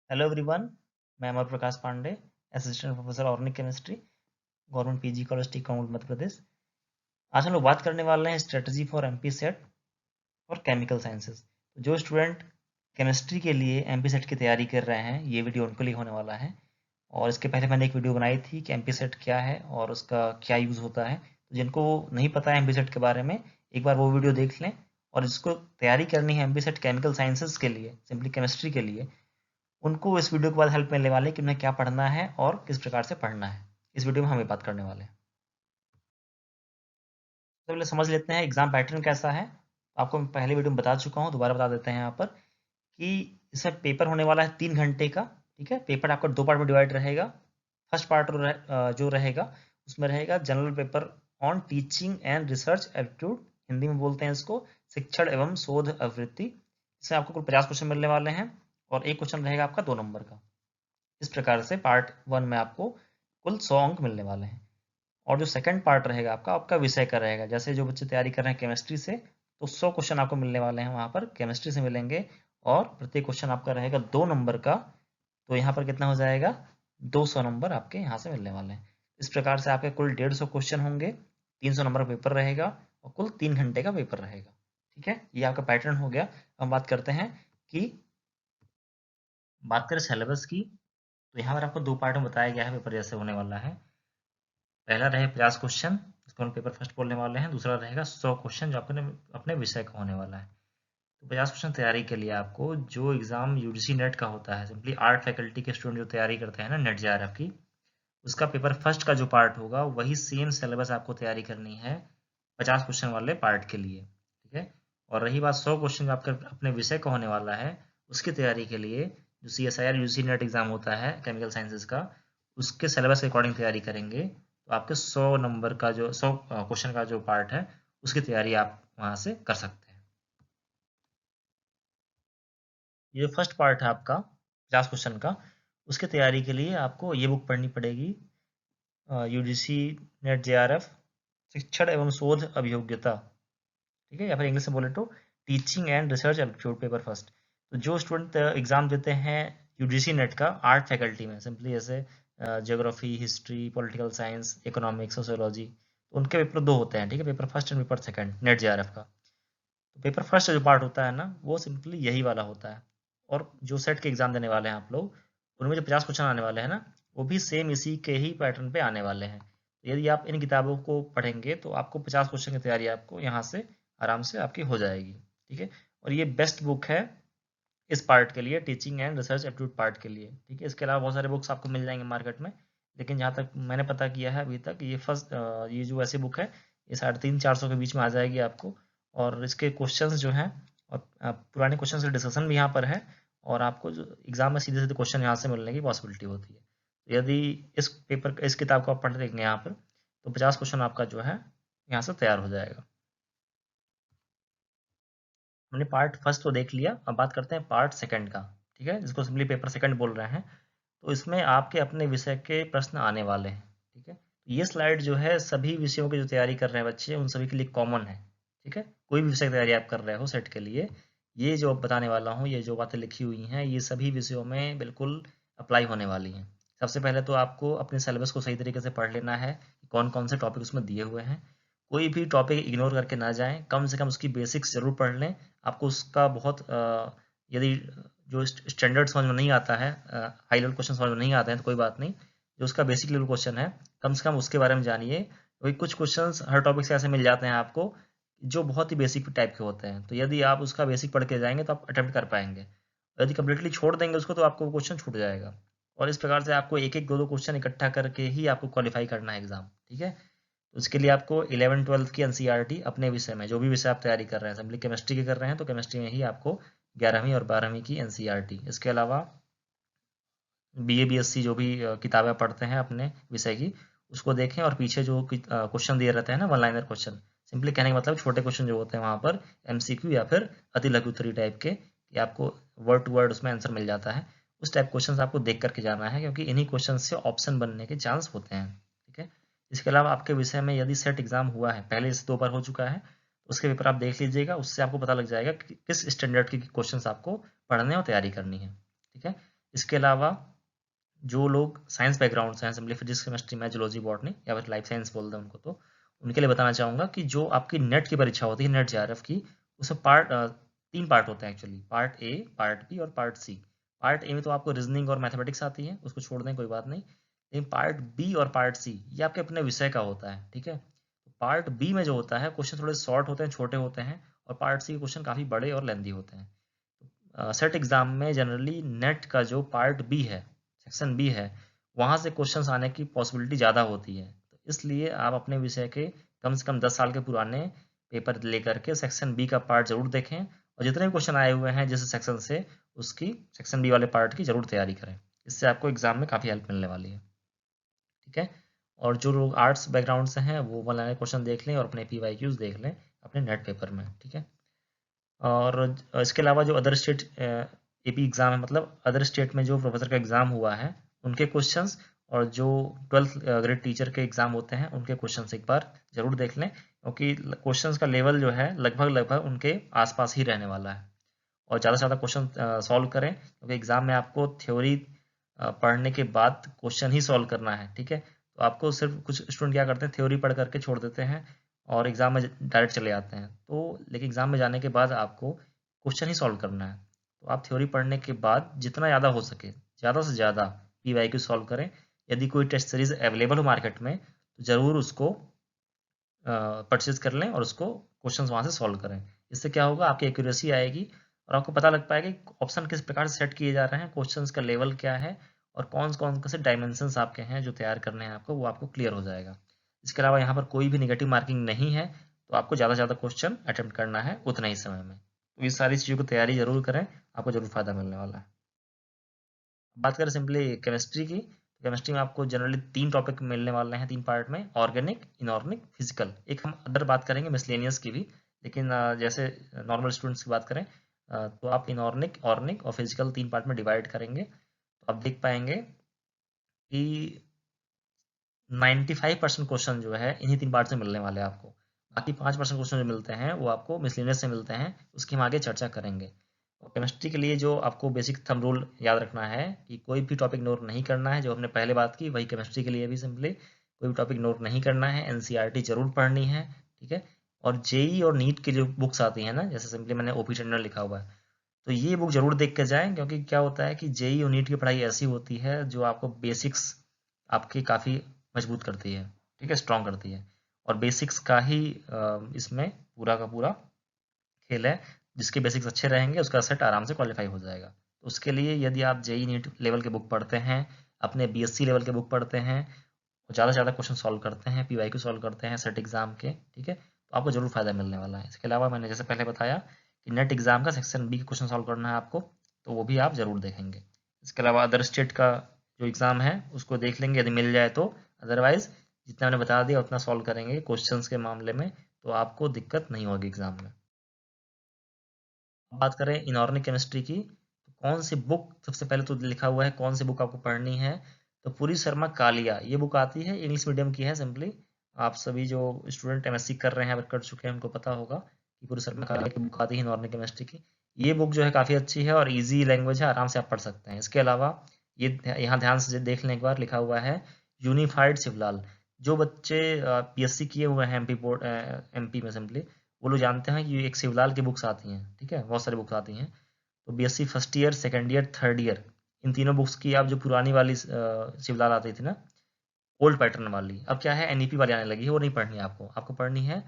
Hello everyone, मैं Amar Prakash Pandey, assistant professor organic chemistry, government PG college Tikamgarh Madhya Pradesh. आज हम लोग बात करने वाले हैं स्ट्रेटजी फॉर एमपी सेट और केमिकल साइंसेज। तो जो स्टूडेंट केमिस्ट्री के लिए एमपी सेट की तैयारी कर रहे हैं, ये वीडियो उनके लिए होने वाला है। और इसके पहले मैंने एक वीडियो बनाई थी कि एमपी सेट क्या है और उसका क्या यूज़ होता है। तो जिनको नहीं पता है एमपी सेट के बारे में, एक बार वो वीडियो देख लें। और जिसको तैयारी करनी है एमपी सेट केमिकल साइंसेज के लिए, सिंपली केमिस्ट्री के लिए, उनको इस वीडियो के बाद हेल्प मिलने वाली है कि उन्हें क्या पढ़ना है और किस प्रकार से पढ़ना है। इस वीडियो में हम ये बात करने वाले हैं। तो पहले समझ लेते हैं एग्जाम पैटर्न कैसा है। आपको मैं पहले वीडियो में बता चुका हूँ, दोबारा बता देते हैं यहाँ पर कि इसमें पेपर होने वाला है 3 घंटे का। ठीक है, पेपर आपका 2 पार्ट में डिवाइड रहेगा। फर्स्ट पार्ट जो रहेगा उसमें रहेगा general paper on teaching and research aptitude, Hindi में बोलते हैं इसको शिक्षण एवं शोध आवृत्ति। इसमें आपको कुल 50 क्वेश्चन मिलने वाले हैं और एक क्वेश्चन रहेगा आपका 2 नंबर का। इस प्रकार से पार्ट 1 में आपको कुल 100 अंक मिलने वाले हैं। और जो सेकंड पार्ट रहेगा आपका आपका विषय का रहेगा। जैसे जो बच्चे तैयारी कर रहे हैं केमिस्ट्री से, तो 100 क्वेश्चन आपको मिलने वाले हैं वहाँ पर केमिस्ट्री से मिलेंगे। और प्रत्येक क्वेश्चन आपका रहेगा 2 नंबर का। तो यहाँ पर कितना हो जाएगा, 200 नंबर आपके यहाँ से मिलने वाले हैं। इस प्रकार से आपके कुल 150 क्वेश्चन होंगे, 300 नंबर का पेपर रहेगा और कुल 3 घंटे का पेपर रहेगा। ठीक है, ये आपका पैटर्न हो गया। हम बात करते हैं कि बात करें सिलेबस की। तो यहाँ पर आपको 2 पार्ट में बताया गया है पेपर जैसे होने वाला है। पहला रहेगा 50 क्वेश्चन, इसको हम पेपर फर्स्ट बोलने वाले हैं। दूसरा रहेगा 100 क्वेश्चन जो अपने अपने विषय का होने वाला है। तो 50 क्वेश्चन तैयारी के लिए आपको जो एग्जाम यूजीसी नेट का होता है, सिंपली आर्ट फैकल्टी के स्टूडेंट जो तैयारी करते हैं ना नेट जेआरएफ की, उसका पेपर फर्स्ट का जो पार्ट होगा वही सेम सिलेबस आपको तैयारी करनी है 50 क्वेश्चन वाले पार्ट के लिए। ठीक है, और रही बात 100 क्वेश्चन जो आपके अपने विषय का होने वाला है, उसकी तैयारी के लिए जो CSIR यूजीसी नेट एग्जाम होता है केमिकल साइंसेज का, उसके सिलेबस के अकॉर्डिंग तैयारी करेंगे तो आपके 100 नंबर का जो 100 क्वेश्चन का जो पार्ट है, उसकी तैयारी आप वहां से कर सकते हैं। ये जो फर्स्ट पार्ट है आपका 50 क्वेश्चन का, उसकी तैयारी के लिए आपको ये बुक पढ़नी पड़ेगी, यूजीसी नेट जेआरएफ शिक्षण एवं शोध अभियोग्यता। ठीक है, या फिर इंग्लिश में बोले तो teaching and research aptitude paper first. तो जो स्टूडेंट एग्जाम देते हैं यूजीसी नेट का आर्ट फैकल्टी में, सिंपली जैसे geography, history, political science, economics, sociology, तो उनके पेपर 2 होते हैं। ठीक है, paper first and paper second net JRF का। तो पेपर फर्स्ट जो पार्ट होता है ना, वो सिंपली यही वाला होता है। और जो सेट के एग्जाम देने वाले हैं आप लोग, उनमें जो 50 क्वेश्चन आने वाले हैं ना, वो भी सेम इसी के ही पैटर्न पे आने वाले हैं। तो यदि आप इन किताबों को पढ़ेंगे तो आपको 50 क्वेश्चन की तैयारी आपको यहाँ से आराम से आपकी हो जाएगी। ठीक है, और ये बेस्ट बुक है इस पार्ट के लिए, teaching and research aptitude part के लिए। ठीक है, इसके अलावा बहुत सारे बुक्स आपको मिल जाएंगे मार्केट में, लेकिन जहाँ तक मैंने पता किया है अभी तक, ये जो ऐसी बुक है, ये 350-400 के बीच में आ जाएगी आपको। और इसके क्वेश्चंस जो हैं, और पुराने क्वेश्चन के डिस्कशन भी यहाँ पर है। और आपको जो एग्जाम में सीधे सीधे क्वेश्चन यहाँ से मिलने की पॉसिबिलिटी होती है। तो यदि इस किताब को आप पढ़ देंगे यहाँ पर, तो 50 क्वेश्चन आपका जो है यहाँ से तैयार हो जाएगा। हमने पार्ट फर्स्ट तो देख लिया, अब बात करते हैं पार्ट सेकंड का। ठीक है, जिसको सिंपली पेपर सेकंड बोल रहे हैं। तो इसमें आपके अपने विषय के प्रश्न आने वाले हैं। ठीक है, ये स्लाइड जो है सभी विषयों की जो तैयारी कर रहे हैं बच्चे, उन सभी के लिए कॉमन है। ठीक है, कोई भी विषय की तैयारी आप कर रहे हो सेट के लिए, ये जो बताने वाला हूँ, ये जो बातें लिखी हुई हैं, ये सभी विषयों में बिल्कुल अप्लाई होने वाली हैं। सबसे पहले तो आपको अपने सिलेबस को सही तरीके से पढ़ लेना है, कौन कौन से टॉपिक उसमें दिए हुए हैं। कोई भी टॉपिक इग्नोर करके ना जाएं, कम से कम उसकी बेसिक्स जरूर पढ़ लें। आपको उसका बहुत यदि जो स्टैंडर्ड समझ में नहीं आता है, हाई लेवल क्वेश्चन समझ में नहीं आते हैं, तो कोई बात नहीं। जो उसका बेसिक लेवल क्वेश्चन है, कम से कम उसके बारे में जानिए। क्योंकि कुछ क्वेश्चंस हर टॉपिक से ऐसे मिल जाते हैं आपको जो बहुत ही बेसिक टाइप के होते हैं। तो यदि आप उसका बेसिक पढ़ के जाएंगे तो आप अटेम्प्ट कर पाएंगे। यदि कम्प्लीटली छोड़ देंगे उसको, तो आपको क्वेश्चन छूट जाएगा। और इस प्रकार से आपको एक एक दो दो क्वेश्चन इकट्ठा करके ही आपको क्वालिफाई करना है एग्जाम। ठीक है, तो उसके लिए आपको 11-12 की एनसीईआरटी अपने विषय में, जो भी विषय आप तैयारी कर रहे हैं, सिंपली केमिस्ट्री की कर रहे हैं तो केमिस्ट्री में ही आपको 11वीं और 12वीं की एनसीईआरटी। इसके अलावा बीए बीएससी जो भी किताबें पढ़ते हैं अपने विषय की, उसको देखें। और पीछे जो क्वेश्चन दिए रहते हैं ना, वन लाइनर क्वेश्चन, सिंपली कहने का मतलब छोटे क्वेश्चन जो होते हैं वहाँ पर एमसीक्यू या फिर अति लघु उत्तरीय टाइप के, कि आपको वर्ड टू वर्ड उसमें आंसर मिल जाता है, उस टाइप क्वेश्चन आपको देख करके जाना है, क्योंकि इन्हीं क्वेश्चन से ऑप्शन बनने के चांस होते हैं। ठीक है, इसके अलावा आपके विषय में यदि सेट एग्जाम हुआ है, पहले से 2 बार हो चुका है, तो उसके पेपर आप देख लीजिएगा, उससे आपको पता लग जाएगा कि किस स्टैंडर्ड के क्वेश्चन आपको पढ़ने और तैयारी करनी है। ठीक है, इसके अलावा जो लोग साइंस बैकग्राउंड से हैं, simply physics, chemistry, math, zoology, botany या फिर लाइफ साइंस बोल दें उनको, तो उनके लिए बताना चाहूँगा कि जो आपकी नेट की परीक्षा होती है, नेट जेआरएफ की, उसमें तीन पार्ट होते हैं actually, part A, part B और पार्ट सी। पार्ट ए में तो आपको रीजनिंग और मैथमेटिक्स आती है, उसको छोड़ दें कोई बात नहीं, लेकिन पार्ट बी और पार्ट सी ये आपके अपने विषय का होता है, ठीक है। पार्ट बी में जो होता है क्वेश्चन थोड़े शॉर्ट होते हैं, छोटे होते हैं, और पार्ट सी के क्वेश्चन काफ़ी बड़े और लेंदी होते हैं। सेट एग्जाम में जनरली नेट का जो पार्ट बी है, सेक्शन बी है, वहाँ से क्वेश्चंस आने की पॉसिबिलिटी ज़्यादा होती है, तो इसलिए आप अपने विषय के कम से कम 10 साल के पुराने पेपर लेकर के सेक्शन बी का पार्ट जरूर देखें, और जितने भी क्वेश्चन आए हुए हैं जिस सेक्शन से, उसकी सेक्शन बी वाले पार्ट की जरूर तैयारी करें। इससे आपको एग्जाम में काफ़ी हेल्प मिलने वाली है, ठीक है। और जो लोग आर्ट्स बैकग्राउंड से हैं वो वाला क्वेश्चन देख लें और अपने PYQs देख लें अपने नेट पेपर में, ठीक है। और इसके अलावा जो अदर स्टेट AP एग्ज़ाम है, मतलब अदर स्टेट में जो प्रोफेसर का एग्ज़ाम हुआ है उनके क्वेश्चंस, और जो 12th ग्रेड टीचर के एग्ज़ाम होते हैं उनके क्वेश्चंस एक बार ज़रूर देख लें, क्योंकि क्वेश्चंस का लेवल जो है लगभग लगभग उनके आसपास ही रहने वाला है। और ज़्यादा से ज़्यादा क्वेश्चन सॉल्व करें, क्योंकि एग्ज़ाम में आपको थ्योरी पढ़ने के बाद क्वेश्चन ही सॉल्व करना है, ठीक है। तो आपको सिर्फ कुछ स्टूडेंट क्या करते हैं, थ्योरी पढ़ करके छोड़ देते हैं और एग्ज़ाम में डायरेक्ट चले जाते हैं, तो लेकिन एग्ज़ाम में जाने के बाद आपको क्वेश्चन ही सॉल्व करना है। तो आप थ्योरी पढ़ने के बाद जितना ज़्यादा हो सके, ज़्यादा से ज़्यादा PYQ सॉल्व करें। यदि कोई टेस्ट सीरीज अवेलेबल हो मार्केट में तो ज़रूर उसको परचेज कर लें और उसको क्वेश्चंस वहाँ से सॉल्व करें। इससे क्या होगा, आपकी एक्यूरेसी आएगी और आपको पता लग पाएगा कि ऑप्शन किस प्रकार से सेट किए जा रहे हैं, क्वेश्चंस का लेवल क्या है, और कौन कौन से डायमेंशंस आपके हैं जो तैयार करने हैं आपको, वो आपको क्लियर हो जाएगा। इसके अलावा यहाँ पर कोई भी निगेटिव मार्किंग नहीं है, तो आपको ज़्यादा से ज़्यादा क्वेश्चन अटेम्प्ट करना है उतने ही समय में। तो ये सारी चीज़ों की तैयारी जरूर करें, आपको जरूर फायदा मिलने वाला है। बात करें सिंपली केमिस्ट्री की, तो केमिस्ट्री में आपको जनरली 3 टॉपिक मिलने वाले हैं, 3 पार्ट में, ऑर्गेनिक, इनऑर्गेनिक, फिजिकल। एक हम अदर बात करेंगे मिसलेनियस की भी, लेकिन जैसे नॉर्मल स्टूडेंट्स की बात करें, तो आप इनऑर्गेनिक, ऑर्गेनिक और फिजिकल 3 पार्ट में डिवाइड करेंगे, तो आप देख पाएंगे कि 95% क्वेश्चन जो है इन्हीं 3 पार्ट से मिलने वाले हैं आपको। बाकी 5% क्वेश्चन जो मिलते हैं वो आपको मिसलेनियस से मिलते हैं, उसकी हम आगे चर्चा करेंगे। और केमिस्ट्री के लिए जो आपको बेसिक थंब रूल याद रखना है कि कोई भी टॉपिक इग्नोर नहीं करना है, जो हमने पहले बात की वही केमिस्ट्री के लिए भी, सिंपली कोई भी टॉपिक इग्नोर नहीं करना है, NCERT जरूर पढ़नी है, ठीक है। और JEE और नीट की जो बुक्स आती हैं ना, जैसे सिंपली मैंने OP टंडन लिखा हुआ है, तो ये बुक जरूर देख के जाएं, क्योंकि क्या होता है कि JEE और नीट की पढ़ाई ऐसी होती है जो आपको बेसिक्स आपकी काफ़ी मजबूत करती है, ठीक है, स्ट्रॉन्ग करती है। और बेसिक्स का ही इसमें पूरा का पूरा खेल है, जिसके बेसिक्स अच्छे रहेंगे उसका सेट आराम से क्वालिफाई हो जाएगा। तो उसके लिए यदि आप JEE नीट लेवल के बुक पढ़ते हैं, अपने BSc लेवल के बुक पढ़ते हैं, और ज़्यादा से ज़्यादा क्वेश्चन सॉल्व करते हैं, PYQ सॉल्व करते हैं सेट एग्जाम के, ठीक है, तो आपको जरूर फायदा मिलने वाला है। इसके अलावा मैंने जैसे पहले बताया कि नेट एग्जाम का सेक्शन बी के क्वेश्चन सॉल्व करना है आपको, तो वो भी आप जरूर देखेंगे। इसके अलावा अदर स्टेट का जो एग्ज़ाम है उसको देख लेंगे यदि मिल जाए तो, अदरवाइज जितना मैंने बता दिया उतना सॉल्व करेंगे क्वेश्चन के मामले में, तो आपको दिक्कत नहीं होगी एग्जाम में। बात करें इनऑर्गेनिक केमिस्ट्री की, तो कौन सी बुक, सबसे पहले तो लिखा हुआ है कौन सी बुक आपको पढ़नी है, तो पूरी शर्मा कालिया ये बुक आती है, इंग्लिश मीडियम की है सिंपली। आप सभी जो स्टूडेंट MSc कर रहे हैं, कर चुके हैं, उनको पता होगा कि पूरी शर्मा कालिया की बुक आती है इनऑर्गेनिक केमिस्ट्री की। ये बुक जो है काफ़ी अच्छी है और ईजी लैंग्वेज है, आराम से आप पढ़ सकते हैं। इसके अलावा ये यहाँ ध्यान से देख लें एक बार, लिखा हुआ है यूनिफाइड शिवलाल। जो बच्चे PSc किए हुए हैं MP बोर्ड, MP में सिंपली, वो लोग जानते हैं कि एक शिवलाल की बुक्स आती हैं, ठीक है, बहुत सारी बुक्स आती हैं। तो BSc first year, second year, third year, इन तीनों बुक्स की आप जो पुरानी वाली शिवलाल आती थी ना, ओल्ड पैटर्न वाली, अब क्या है NEP वाली आने लगी है, वो नहीं पढ़नी है आपको, आपको पढ़नी है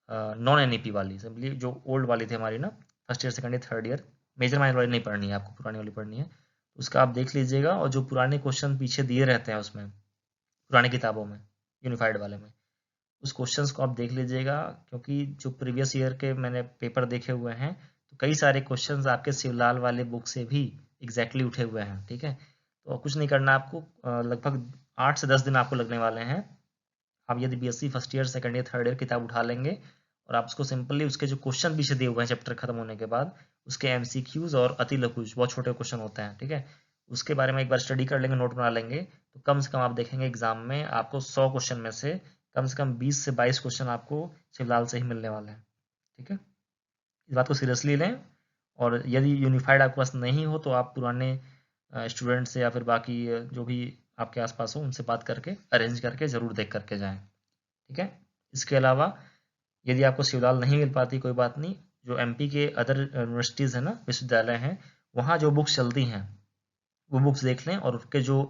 नॉन NEP वाली, सिंपली जो ओल्ड वाली थी हमारी ना, first year, second year, third year, major minor वाली नहीं पढ़नी है आपको, पुरानी वाली पढ़नी है। उसका आप देख लीजिएगा, और जो पुराने क्वेश्चन पीछे दिए रहते हैं उसमें, पुरानी किताबों में, यूनिफाइड वाले में, उस क्वेश्चंस को आप देख लीजिएगा, क्योंकि जो प्रीवियस ईयर के मैंने पेपर देखे हुए हैं, तो कई सारे क्वेश्चंस आपके शिवलाल वाले बुक से भी एग्जैक्टली उठे हुए हैं, ठीक है। तो कुछ नहीं करना आपको, लगभग 8 से 10 दिन आपको लगने वाले हैं। आप यदि BSc first year, second year, third year किताब उठा लेंगे, और आप उसको सिंपली उसके जो क्वेश्चन पीछे दिए हुए हैं चैप्टर खत्म होने के बाद, उसके MCQs और अति लघुज बहुत छोटे क्वेश्चन होते हैं, ठीक है, उसके बारे में एक बार स्टडी कर लेंगे, नोट बना लेंगे, तो कम से कम आप देखेंगे एग्जाम में आपको 100 क्वेश्चन में से कम 20 से 22 क्वेश्चन आपको शिवलाल से ही मिलने वाले हैं, ठीक है। इस बात को सीरियसली लें, और यदि यूनिफाइड आपके पास नहीं हो तो आप पुराने स्टूडेंट से या फिर बाकी जो भी आपके आसपास हो उनसे बात करके अरेंज करके ज़रूर देख करके जाएं। ठीक है। इसके अलावा यदि आपको शिवलाल नहीं मिल पाती कोई बात नहीं, जो एमपी के अदर यूनिवर्सिटीज़ हैं ना, विश्वविद्यालय हैं, वहाँ जो बुक्स चलती हैं वो बुक्स देख लें और उसके जो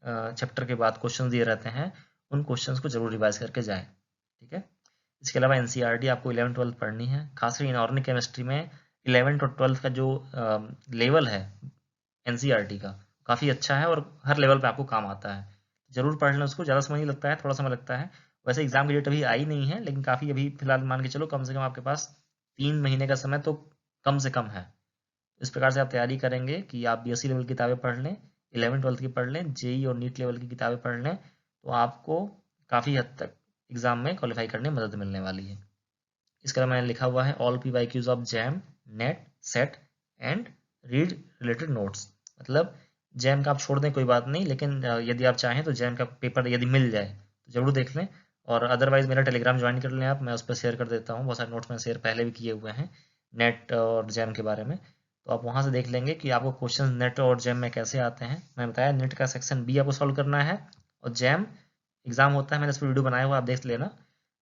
चैप्टर के बाद क्वेश्चन दिए रहते हैं उन क्वेश्चंस को जरूर रिवाइज करके जाएं। ठीक है। इसके अलावा एनसीईआरटी आपको 11th-12th पढ़नी है, खासकर इनऑर्गेनिक केमिस्ट्री में 11th और 12th का जो लेवल है एनसीईआरटी का काफ़ी अच्छा है और हर लेवल पे आपको काम आता है। ज़रूर पढ़ लें उसको, ज़्यादा समय नहीं लगता है, थोड़ा समय लगता है। वैसे एग्जाम की डेट अभी आई नहीं है, लेकिन काफ़ी अभी फिलहाल मान के चलो कम से कम आपके पास 3 महीने का समय तो कम से कम है। इस प्रकार से आप तैयारी करेंगे कि आप बीएससी लेवल की किताबें पढ़ लें, 11th-12th की पढ़ लें, जेई और नीट लेवल की किताबें पढ़ लें, तो आपको काफ़ी हद तक एग्ज़ाम में क्वालिफाई करने में मदद मिलने वाली है। इसके अलावा मैंने लिखा हुआ है all PYQs of jam, net, set and read related notes. मतलब जैम का आप छोड़ दें कोई बात नहीं, लेकिन यदि आप चाहें तो जैम का पेपर यदि मिल जाए तो ज़रूर देख लें। और अदरवाइज़ मेरा टेलीग्राम ज्वाइन कर लें आप, मैं उस पर शेयर कर देता हूँ, बहुत सारे नोट्स मैंने शेयर पहले भी किए हुए हैं नेट और जैम के बारे में, तो आप वहाँ से देख लेंगे कि आपको क्वेश्चन नेट और जैम में कैसे आते हैं। मैंने बताया नेट का सेक्शन बी आपको सॉल्व करना है और जैम एग्ज़ाम होता है, मैंने इस पर वीडियो बनाया हुआ, आप देख लेना।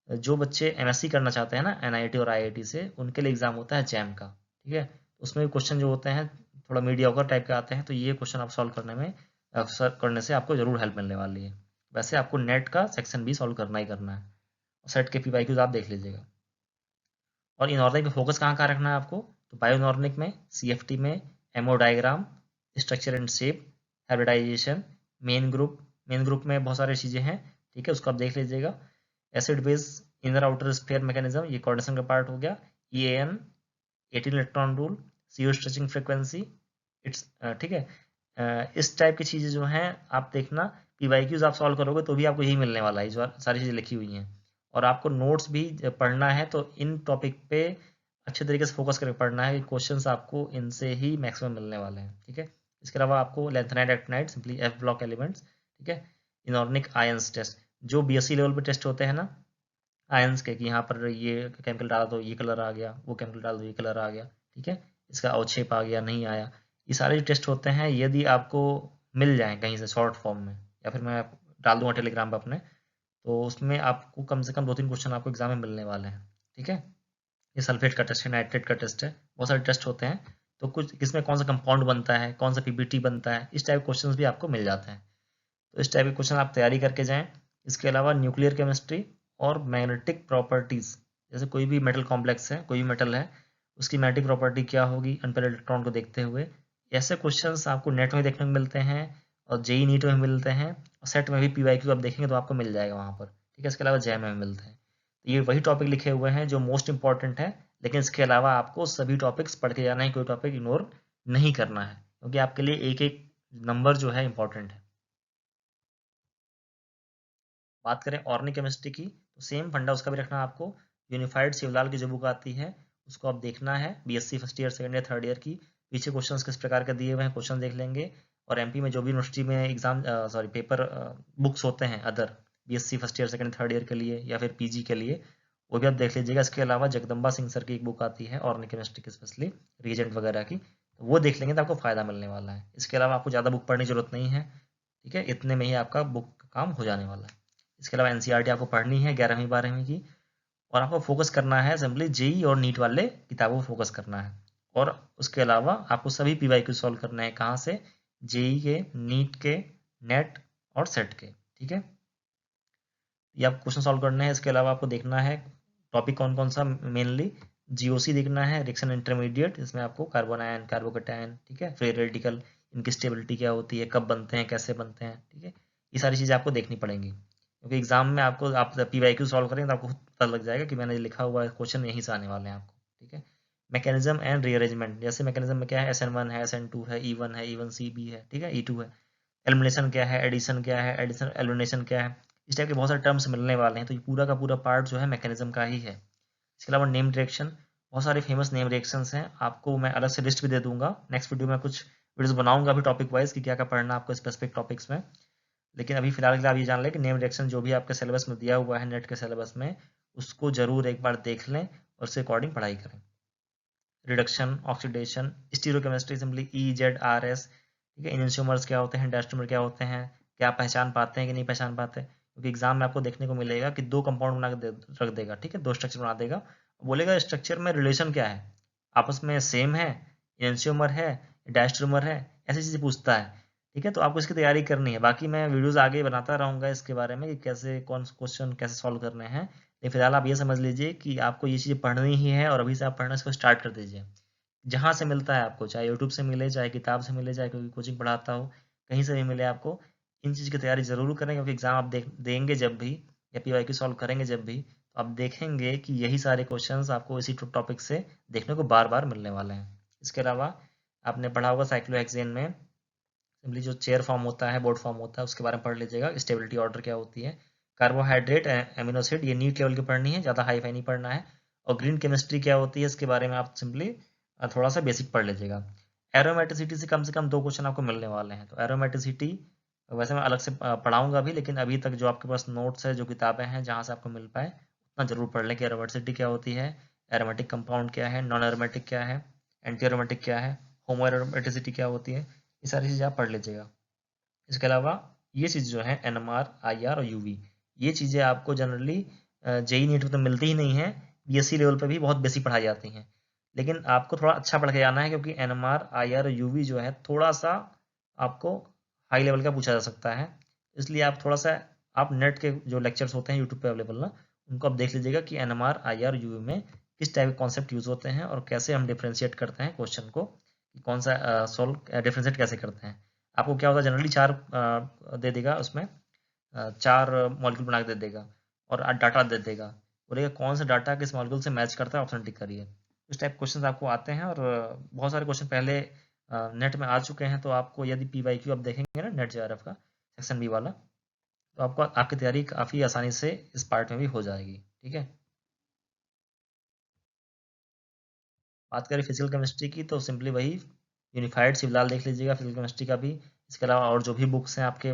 जो बच्चे एमएससी करना चाहते हैं ना एनआईटी और आईआईटी से, उनके लिए एग्ज़ाम होता है जैम का। ठीक है। उसमें क्वेश्चन जो होते हैं थोड़ा मीडियोकर टाइप के आते हैं, तो ये क्वेश्चन आप सॉल्व करने में करने से आपको ज़रूर हेल्प मिलने वाली है। वैसे आपको नेट का सेक्शन बी सॉल्व करना ही करना है और सेट के PYQs आप देख लीजिएगा। और इनऑर्गेनिक में फोकस कहाँ कहाँ रखना है आपको, तो बायो इनऑर्गेनिक में, CFT में, MO diagram, structure and shape, hybridisation, main group में बहुत सारी चीज़ें हैं। ठीक है, उसको आप देख लीजिएगा। Acid base inner outer sphere mechanism, ये कोऑर्डिनेशन का पार्ट हो गया। EAN 18 electron rule, CO stretching frequency, it's ठीक है। इस टाइप की चीज़ें जो हैं आप देखना, PYQs आप सॉल्व करोगे तो भी आपको यही मिलने वाला है, जो सारी चीज़ें लिखी हुई हैं। और आपको नोट्स भी पढ़ना है तो इन टॉपिक पे अच्छे तरीके से फोकस करके पढ़ना है कि क्वेश्चंस आपको इनसे ही मैक्सिमम मिलने वाले हैं। ठीक है। इसके अलावा आपको lanthanide actinide simply F block elements, ठीक है। इनऑर्गेनिक आयंस टेस्ट, जो BSc लेवल पे टेस्ट होते हैं ना आयंस के, कि यहाँ पर ये केमिकल डाला तो ये कलर आ गया, वो केमिकल डाला तो ये कलर आ गया। ठीक है। इसका अवक्षेप आ गया, नहीं आया, ये सारे जो टेस्ट होते हैं यदि आपको मिल जाए कहीं से शॉर्ट फॉर्म में, या फिर मैं डाल दूंगा टेलीग्राम पर अपने, तो उसमें आपको कम से कम 2-3 क्वेश्चन आपको एग्जाम में मिलने वाले हैं। ठीक है। ये सल्फेट का टेस्ट है, नाइट्रेट का टेस्ट है, बहुत सारे टेस्ट होते हैं। तो कुछ किसमें कौन सा कंपाउंड बनता है, कौन सा PBT बनता है, इस टाइप क्वेश्चंस भी आपको मिल जाते हैं। तो इस टाइप के क्वेश्चन आप तैयारी करके जाएं। इसके अलावा न्यूक्लियर केमिस्ट्री और मैग्नेटिक प्रॉपर्टीज़, जैसे कोई भी मेटल कॉम्प्लेक्स है, कोई भी मेटल है, उसकी मैग्नेटिक प्रॉपर्टी क्या होगी अनपेयर्ड इलेक्ट्रॉन को देखते हुए, ऐसे क्वेश्चंस आपको नेट में देखने को मिलते हैं और जेई नीट में मिलते हैं और सेट में भी PYQ आप देखेंगे तो आपको मिल जाएगा वहाँ पर। ठीक है। इसके अलावा जैम में मिलते हैं। तो ये वही टॉपिक लिखे हुए हैं जो मोस्ट इंपॉर्टेंट है, लेकिन इसके अलावा आपको सभी टॉपिक्स पढ़ के जाना है, कोई टॉपिक इग्नोर नहीं करना है, क्योंकि आपके लिए एक एक नंबर जो है इंपॉर्टेंट है। बात करें ऑर्गेनिक केमिस्ट्री की, तो सेम फंडा उसका भी रखना है आपको। यूनिफाइड शिवलाल की जो बुक आती है उसको आप देखना है, BSc first year, second year, third year की। पीछे क्वेश्चंस किस प्रकार के दिए हुए हैं क्वेश्चन देख लेंगे। और MP में जो भी यूनिवर्सिटी में एग्जाम सॉरी पेपर बुक्स होते हैं other BSc first year, second, third year के लिए या फिर PG के लिए, वो भी आप देख लीजिएगा। इसके अलावा जगदम्बा सिंह सर की एक बुक आती है ऑर्गेनिक केमिस्ट्री की, स्पेशली रीजेंट वगैरह की, तो वो देख लेंगे तो आपको फ़ायदा मिलने वाला है। इसके अलावा आपको ज़्यादा बुक पढ़ने की जरूरत नहीं है। ठीक है, इतने में ही आपका बुक का काम हो जाने वाला है। इसके अलावा NCERT आपको पढ़नी है 11वीं 12वीं की, और आपको फोकस करना है सिंपली जेई और नीट वाले किताबों पर फोकस करना है। और उसके अलावा आपको सभी PYQ सॉल्व करने हैं, कहाँ से, जेई के, नीट के, नेट और सेट के। ठीक है, ये आप क्वेश्चन सॉल्व करने हैं। इसके अलावा आपको देखना है टॉपिक कौन कौन सा, मेनली GOC देखना है, रिएक्शन इंटरमीडिएट, इसमें आपको कार्बन आयन, कार्बोकैटायन, ठीक है, फ्री रेडिकल, इनकी स्टेबिलिटी क्या होती है, कब बनते हैं, कैसे बनते हैं। ठीक है, ये सारी चीज़ें आपको देखनी पड़ेंगी, क्योंकि एग्जाम में आपको आप PYQ सॉल्व करेंगे तो आपको खुद पता लग जाएगा कि मैंने लिखा हुआ क्वेश्चन यहीं से आने वाले हैं आपको। ठीक है, मैकेनिज्म एंड रीअरेंजमेंट, जैसे मैकेनिज्म में क्या है, SN1 है, SN2 है, E1 है, E1CB है, ठीक है, E2 है। एलिमिनेशन क्या है, एडिशन क्या है, एडिशन एलिमिनेशन क्या है, इस टाइप के बहुत सारे टर्म्स मिलने वाले हैं। तो ये पूरा का पूरा पार्ट जो है मैकेनिज्म का ही है। इसके अलावा नेम रिएक्शन, बहुत सारे फेमस नेम रिएक्शंस हैं, आपको मैं अलग से लिस्ट भी दे दूंगा। नेक्स्ट वीडियो में कुछ वीडियोस बनाऊंगा अभी टॉपिक वाइज कि क्या क्या पढ़ना आपको स्पेसिफिक टॉपिक्स में। लेकिन अभी फिलहाल के लिए आप ये जान लें कि नेम रिएक्शन जो भी आपके सिलेबस में दिया हुआ है नेट के सिलेबस में, उसको जरूर एक बार देख लें और उसके अकॉर्डिंग पढ़ाई करें। Reduction, oxidation, stereochemistry simply EZRS, ठीक है, इनशियोमर्स क्या होते हैं, डायस्ट्रोमर क्या होते हैं, क्या आप पहचान पाते हैं कि नहीं पहचान पाते, क्योंकि एग्जाम में आपको देखने को मिलेगा कि 2 कंपाउंड बना के रख देगा, ठीक है, 2 स्ट्रक्चर बना देगा, बोलेगा स्ट्रक्चर में रिलेशन क्या है, आपस में सेम है, इनशियोमर है, डायस्ट्रोमर है, ऐसी चीज़ें पूछता है। ठीक है, तो आपको इसकी तैयारी करनी है। बाकी मैं वीडियोस आगे बनाता रहूँगा इसके बारे में कि कैसे कौन से क्वेश्चन कैसे सॉल्व करने हैं, लेकिन फिलहाल आप ये समझ लीजिए कि आपको ये चीज़ें पढ़नी ही है और अभी से आप पढ़ना इसको स्टार्ट कर दीजिए। जहाँ से मिलता है आपको, चाहे यूट्यूब से मिले, चाहे किताब से मिले, चाहे कोई कोचिंग पढ़ाता हो, कहीं से भी मिले आपको, इन चीज़ की तैयारी ज़रूर करें, क्योंकि एग्ज़ाम आप देंगे जब भी या पीवाईक्यू सॉल्व करेंगे जब भी, तो आप देखेंगे कि यही सारे क्वेश्चंस आपको इसी टॉपिक से देखने को बार बार मिलने वाले हैं। इसके अलावा आपने पढ़ा होगा साइक्लोहेक्सेन में सिंपली जो चेयर फॉर्म होता है, बोर्ड फॉर्म होता है, उसके बारे में पढ़ लीजिएगा। स्टेबिलिटी ऑर्डर क्या होती है, कार्बोहाइड्रेट, एमिनो एसिड, ये नीट लेवल की पढ़नी है, ज़्यादा हाई फाई नहीं पढ़ना है। और ग्रीन केमिस्ट्री क्या होती है, इसके बारे में आप सिंपली थोड़ा सा बेसिक पढ़ लीजिएगा। एरोमेटिसिटी से कम 2 क्वेश्चन आपको मिलने वाले हैं। तो एरोमेटिसिटी वैसे मैं अलग से पढ़ाऊंगा भी, लेकिन अभी तक जो आपके पास नोट्स है, जो किताबें हैं, जहाँ से आपको मिल पाए उतना जरूर पढ़ लें कि एरोमेटिसिटी क्या होती है, एरोमेटिक कंपाउंड क्या है, नॉन एरोमेटिक क्या है, एंटी एरोमेटिक क्या है, होमो एरोमेटिसिटी क्या होती है, ये सारी चीज़ें आप पढ़ लीजिएगा। इसके अलावा ये चीज़ जो है एनएमआर, आईआर और यूवी, ये चीज़ें आपको जनरली जेई नीट में तो मिलती ही नहीं है, बीएससी लेवल पे भी बहुत बेसिक पढ़ाई जाती हैं, लेकिन आपको थोड़ा अच्छा पढ़ के जाना है, क्योंकि एनएमआर, आईआर और यूवी जो है थोड़ा सा आपको हाई लेवल का पूछा जा सकता है। इसलिए आप थोड़ा सा आप नेट के जो लेक्चर्स होते हैं यूट्यूब पे अवेलेबल ना, उनको आप देख लीजिएगा कि एनएमआर, आईआर, यूवी में किस टाइप के कॉन्सेप्ट यूज़ होते हैं और कैसे हम डिफ्रेंशिएट करते हैं क्वेश्चन को, कि कौन सा सॉल्व डिफ्रेंशिएट कैसे करते हैं। आपको क्या होगा, जनरली 4 दे देगा उसमें, 4 मॉलिक्यूल बना के दे देगा और डाटा दे देगा, बोलेगा कौन सा डाटा किस मॉलिक्यूल से मैच करता है, ऑप्शन टिक करिए। इस टाइप क्वेश्चन आपको आते हैं और बहुत सारे क्वेश्चन पहले नेट में आ चुके हैं, तो आपको यदि पीवाईक्यू आप देखेंगे ना नेट जेआरएफ का सेक्शन बी वाला, तो आपको आपकी तैयारी काफ़ी आसानी से इस पार्ट में भी हो जाएगी। ठीक है, बात करें फिजिकल केमिस्ट्री की, तो सिंपली वही यूनिफाइड सिवलाल देख लीजिएगा फिजिकल केमिस्ट्री का भी। इसके अलावा और जो भी बुक्स हैं आपके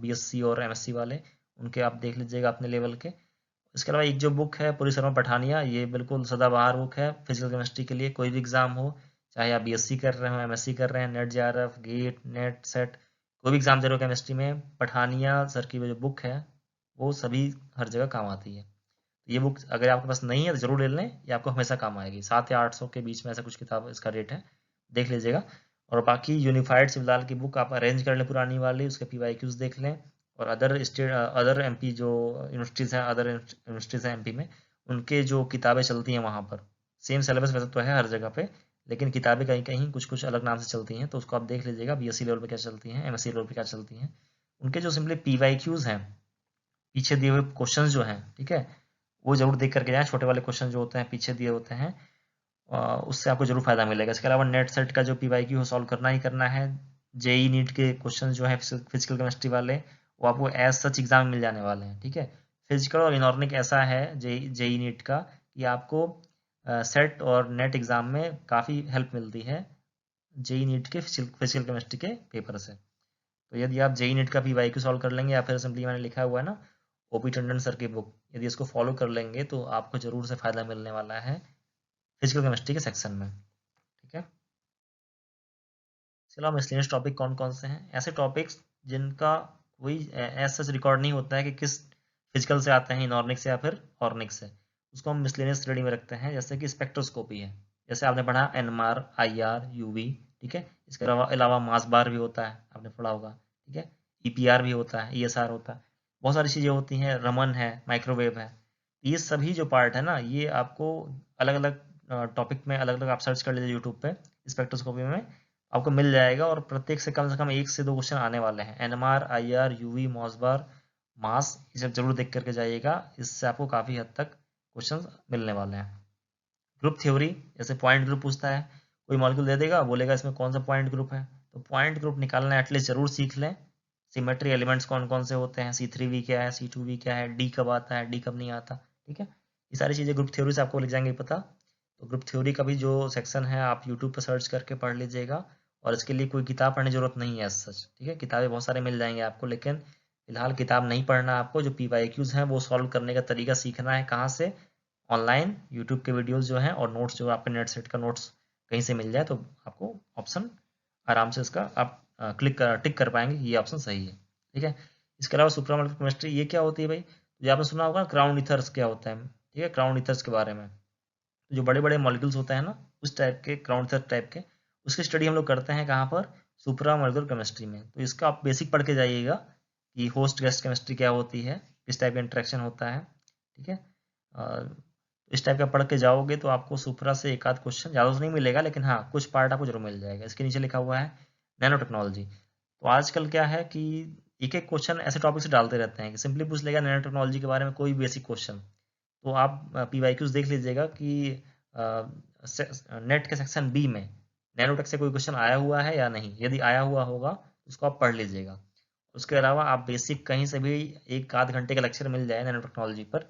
बीएससी और एमएससी वाले, उनके आप देख लीजिएगा अपने लेवल के। इसके अलावा एक जो बुक है पूरी शर्मा पठानिया, ये बिल्कुल सदाबहार बुक है फिजिकल केमिस्ट्री के लिए, कोई भी एग्जाम हो, चाहे आप बीएससी कर रहे हो, एमएससी कर रहे हैं, NET JRF, GATE, NET, SET, कोई भी एग्जाम दे रहे हो केमिस्ट्री में, पठानिया सर की जो बुक है वो सभी हर जगह काम आती है। ये बुक अगर आपके पास नहीं है तो जरूर ले लें, ये आपको हमेशा काम आएगी। 7 या 800 के बीच में ऐसा कुछ किताब इसका रेट है, देख लीजिएगा। और बाकी यूनिफाइड सिवलाल की बुक आप अरेंज कर लें पुरानी वाली, उसके पीवाईक्यूज देख लें। और अदर एमपी जो यूनिवर्सिटीज़ हैं, अदर यूनिवर्सिटीज़ हैं एमपी में, उनके जो किताबें चलती हैं वहाँ पर, सेम सिलेबस वैसे तो है हर जगह पे, लेकिन किताबें कहीं कहीं कुछ कुछ अलग नाम से चलती हैं, तो उसको आप देख लीजिएगा बीएससी लेवल पे क्या चलती हैं, एमएससी लेवल पे क्या चलती हैं। उनके जो सिंपली पीवाईक्यूज हैं, पीछे दिए हुए क्वेश्चन जो हैं, ठीक है, वो जरूर देख करके जाएं। छोटे वाले क्वेश्चन जो होते हैं पीछे दिए होते हैं, उससे आपको जरूर फायदा मिलेगा। इसके अलावा नेट सेट का जो पीवाईक्यू सॉल्व करना ही करना है। जेई नीट के क्वेश्चन जो है फिजिकल केमिस्ट्री वाले, वो आपको एज सच एग्जाम में मिल जाने वाले हैं। ठीक है, फिजिकल और इनऑर्गेनिक ऐसा है जेई नीट का कि आपको सेट और नेट एग्जाम में काफ़ी हेल्प मिलती है जेई नीट के फिजिकल केमिस्ट्री के पेपर से। तो यदि आप जेई नेट का पीवाईक्यू सॉल्व कर लेंगे, या फिर सिंपली मैंने लिखा हुआ है ना ओपी टंडन सर की बुक, यदि इसको फॉलो कर लेंगे तो आपको जरूर से फायदा मिलने वाला है फिजिकल केमिस्ट्री के सेक्शन में। ठीक है, चलो मिसलेनियस टॉपिक कौन कौन से हैं, ऐसे टॉपिक्स जिनका कोई एज सच रिकॉर्ड नहीं होता है कि किस फिजिकल से आते हैं, इनऑर्गेनिक से या फिर ऑर्गेनिक से, उसको हम मिसलेनियस स्टडी में रखते हैं। जैसे कि स्पेक्ट्रोस्कोपी है, जैसे आपने पढ़ा एनएमआर, आईआर, यूवी। ठीक है, इसके अलावा मास बार भी होता है, आपने पढ़ा होगा। ठीक है, ईपीआर भी होता है, ईएसआर होता है, बहुत सारी चीज़ें होती हैं, रमन है, माइक्रोवेव है। ये सभी जो पार्ट है ना, ये आपको अलग अलग टॉपिक में अलग अलग आप सर्च कर लीजिए यूट्यूब पे, स्पेक्ट्रोस्कोपी में आपको मिल जाएगा। और प्रत्येक से कम 1 से 2 क्वेश्चन आने वाले हैं। एनएमआर, आईआर, यूवी, मॉसबार, मास, ये सब जरूर देख करके जाइएगा, इससे आपको काफ़ी हद तक क्वेश्चन मिलने वाले हैं। ग्रुप थ्योरी, जैसे पॉइंट ग्रुप पूछता है, कोई मॉलिक्यूल दे देगा, बोलेगा इसमें कौन सा पॉइंट ग्रुप है, तो पॉइंट ग्रुप निकालना एटलीस्ट जरूर सीख लें। सिमेट्री एलिमेंट्स कौन कौन से होते हैं, C3V क्या है, C2V क्या है, डी कब आता है, डी कब नहीं आता। ठीक है, ये सारी चीज़ें ग्रुप थ्योरी से आपको लग जाएंगी पता। तो ग्रुप थ्योरी का भी जो सेक्शन है आप यूट्यूब पर सर्च करके पढ़ लीजिएगा, और इसके लिए कोई किताब पढ़ने की जरूरत नहीं है सच। ठीक है, किताबें बहुत सारे मिल जाएंगे आपको, लेकिन फिलहाल किताब नहीं पढ़ना आपको। जो पीवाईक्यूज हैं वो सॉल्व करने का तरीका सीखना है, कहाँ से, ऑनलाइन यूट्यूब के वीडियोस जो हैं, और नोट्स जो आपके नेट सेट का नोट्स कहीं से मिल जाए, तो आपको ऑप्शन आराम से इसका आप टिक कर पाएंगे कि ये ऑप्शन सही है। ठीक है, इसके अलावा सुप्रामोलिकुलर केमिस्ट्री ये क्या होती है भाई, जो आपने सुना होगा क्राउन ईथर्स क्या होता है। ठीक है, क्राउन ईथर्स के बारे में, जो बड़े बड़े मॉलिक्यूल्स होते हैं ना, उस टाइप के क्राउन ईथर टाइप के, उसकी स्टडी हम लोग करते हैं कहाँ पर, सुप्रामोलिकुलर केमिस्ट्री में। तो इसका आप बेसिक पढ़ के जाइएगा कि होस्ट गेस्ट केमिस्ट्री क्या होती है, किस टाइप का इंटरेक्शन होता है। ठीक है, इस टाइप का पढ़ के जाओगे तो आपको सुप्रा से एक आध क्वेश्चन, ज़्यादा तो नहीं मिलेगा लेकिन हाँ कुछ पार्ट आपको जरूर मिल जाएगा। इसके नीचे लिखा हुआ है नैनो टेक्नोलॉजी। तो आजकल क्या है कि एक एक क्वेश्चन ऐसे टॉपिक से डालते रहते हैं कि सिंपली पूछ लेगा नैनो टेक्नोलॉजी के बारे में कोई बेसिक क्वेश्चन। तो आप PYQs देख लीजिएगा कि नेट के सेक्शन बी में नैनोटेक से कोई क्वेश्चन आया हुआ है या नहीं। यदि आया हुआ होगा तो उसको आप पढ़ लीजिएगा। उसके अलावा आप बेसिक कहीं से भी एक आध घंटे का लेक्चर मिल जाए नैनो टेक्नोलॉजी पर,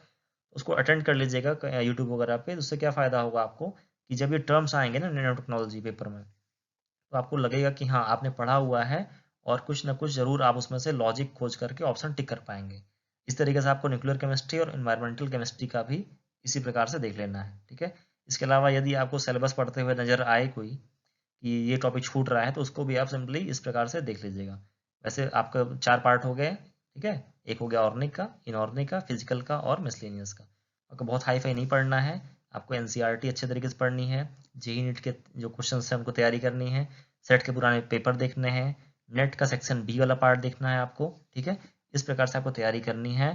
उसको अटेंड कर लीजिएगा यूट्यूब वगैरह पे। तो उससे क्या फ़ायदा होगा आपको कि जब ये टर्म्स आएंगे ना नैनो टेक्नोलॉजी पेपर में, तो आपको लगेगा कि हाँ आपने पढ़ा हुआ है और कुछ ना कुछ ज़रूर आप उसमें से लॉजिक खोज करके ऑप्शन टिक कर पाएंगे। इस तरीके से आपको न्यूक्लियर केमिस्ट्री और इन्वायरमेंटल केमिस्ट्री का भी इसी प्रकार से देख लेना है। ठीक है, इसके अलावा यदि आपको सिलेबस पढ़ते हुए नज़र आए कोई कि ये टॉपिक छूट रहा है, तो उसको भी आप सिंपली इस प्रकार से देख लीजिएगा। वैसे आपका 4 पार्ट हो गए। ठीक है, एक हो गया ऑर्गेनिक का, इनऑर्गेनिक का, फिजिकल का और मिसलेनियस का। आपको बहुत हाई फाई नहीं पढ़ना है, आपको NCERT अच्छे तरीके से पढ़नी है। JEE नीट के जो क्वेश्चन है हमको तैयारी करनी है, सेट के पुराने पेपर देखने हैं, नेट का सेक्शन बी वाला पार्ट देखना है आपको। ठीक है, इस प्रकार से आपको तैयारी करनी है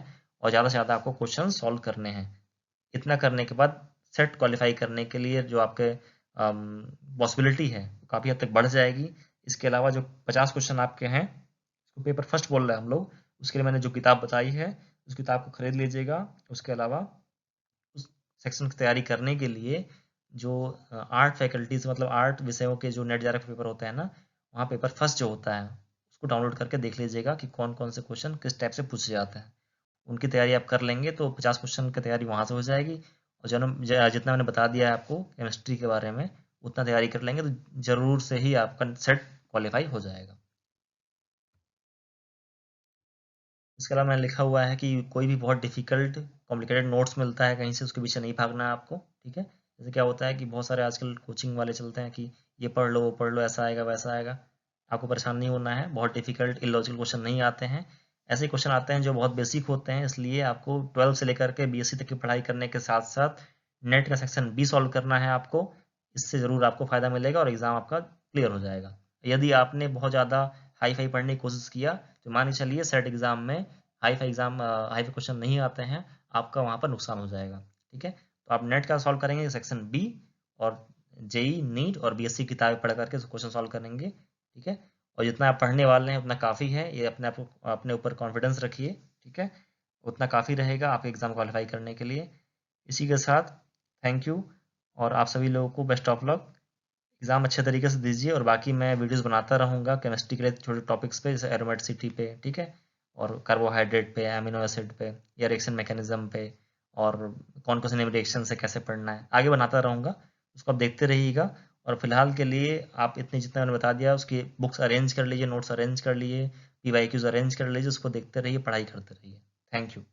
और ज़्यादा से ज़्यादा आपको क्वेश्चन सॉल्व करने हैं। इतना करने के बाद सेट क्वालिफाई करने के लिए जो आपके पॉसिबिलिटी है काफ़ी हद तक बढ़ जाएगी। इसके अलावा जो 50 क्वेश्चन आपके हैं, उसको पेपर फर्स्ट बोल रहे हैं हम लोग, उसके लिए मैंने जो किताब बताई है उस किताब को खरीद लीजिएगा। उसके अलावा उस सेक्शन की तैयारी करने के लिए जो आर्ट फैकल्टीज मतलब आर्ट विषयों के जो नेट JRF पेपर होते हैं ना, वहाँ पेपर फर्स्ट जो होता है उसको डाउनलोड करके देख लीजिएगा कि कौन कौन से क्वेश्चन किस टाइप से पूछे जाते हैं। उनकी तैयारी आप कर लेंगे तो 50 क्वेश्चन की तैयारी वहाँ से हो जाएगी। और जितना मैंने बता दिया है आपको केमिस्ट्री के बारे में, उतना तैयारी कर लेंगे तो ज़रूर से ही आपका सेट क्वालिफाई हो जाएगा। इसके अलावा मैंने लिखा हुआ है कि कोई भी बहुत डिफ़िकल्ट कॉम्प्लिकेटेड नोट्स मिलता है कहीं से, उसके पीछे नहीं भागना है आपको। ठीक है, जैसे क्या होता है कि बहुत सारे आजकल कोचिंग वाले चलते हैं कि ये पढ़ लो वो पढ़ लो, ऐसा आएगा वैसा आएगा। आपको परेशान नहीं होना है, बहुत डिफ़िकल्ट इलॉजिकल क्वेश्चन नहीं आते हैं। ऐसे क्वेश्चन आते हैं जो बहुत बेसिक होते हैं। इसलिए आपको 12 से लेकर के BSc तक की पढ़ाई करने के साथ साथ नेट का सेक्शन बी सॉल्व करना है आपको। इससे ज़रूर आपको फ़ायदा मिलेगा और एग्ज़ाम आपका क्लियर हो जाएगा। यदि आपने बहुत ज़्यादा हाई फाई पढ़ने की कोशिश किया तो मान के चलिए सेट एग्ज़ाम में हाई फाई क्वेश्चन नहीं आते हैं, आपका वहाँ पर नुकसान हो जाएगा। ठीक है, तो आप नेट का सॉल्व करेंगे सेक्शन बी, और JEE नीट और BSc किताबें पढ़ करके क्वेश्चन सॉल्व करेंगे। ठीक है, और जितना आप पढ़ने वाले हैं उतना काफ़ी है, ये अपने ऊपर कॉन्फिडेंस रखिए। ठीक है, उतना काफ़ी रहेगा आपके एग्ज़ाम क्वालिफाई करने के लिए। इसी के साथ थैंक यू, और आप सभी लोगों को बेस्ट ऑफ लक। एग्ज़ाम अच्छे तरीके से दीजिए, और बाकी मैं वीडियोस बनाता रहूँगा केमिस्ट्री के लिए छोटे टॉपिक्स पे, जैसे एरोमेटिसिटी पे। ठीक है, और कार्बोहाइड्रेट पे, अमीनो एसिड पे, या रिएक्शन मैकेनिज्म पे, और कौन कौन से रिएक्शन से कैसे पढ़ना है, आगे बनाता रहूँगा। उसको आप देखते रहिएगा। और फिलहाल के लिए आप इतने जितना मैंने बता दिया उसकी बुक्स अरेंज कर लीजिए, नोट्स अरेंज कर लीजिए, PYQs अरेंज कर लीजिए, उसको देखते रहिए, पढ़ाई करते रहिए। Thank you.